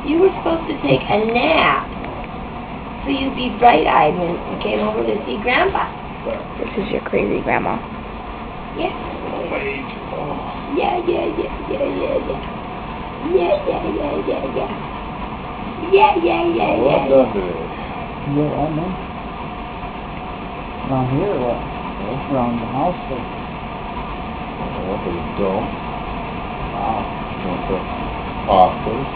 You were supposed to take a nap so you'd be bright-eyed when you came over to see Grandpa. This is your crazy grandma. Yeah. Wait. Yeah. Yeah. Well done today. Yeah, I know. Around here or what? Around the house or? Well, for the dump. Wow. Went to hospice.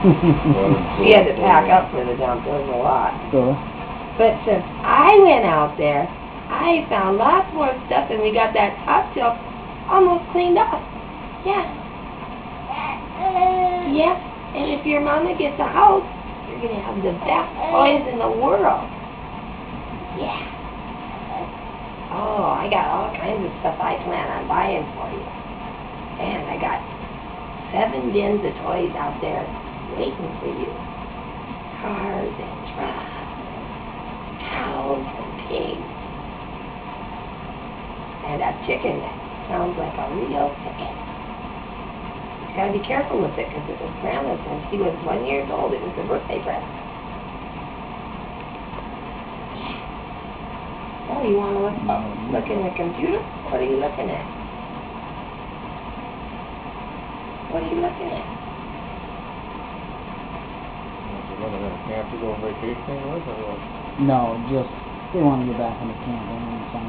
She had to pack up for the dump. There was a lot. So, But since I went out there, I found lots more stuff, and we got that top shelf almost cleaned up. Yeah. Yeah. And if your mama gets a house, you're going to have the best toys in the world. Yeah. Oh, I got all kinds of stuff I plan on buying for you. And I got 7 bins of toys out there waiting for you. Cars and trucks, cows and pigs. And a chicken that sounds like a real chicken. You gotta be careful with it, because it was Grandma's when she was 1 year old. It was a birthday present. Oh, you wanna look in the computer? What are you looking at? What are you looking at? You're going to camp to go on vacation with, or what? no, just, they want to get back in the camp. They want to sign,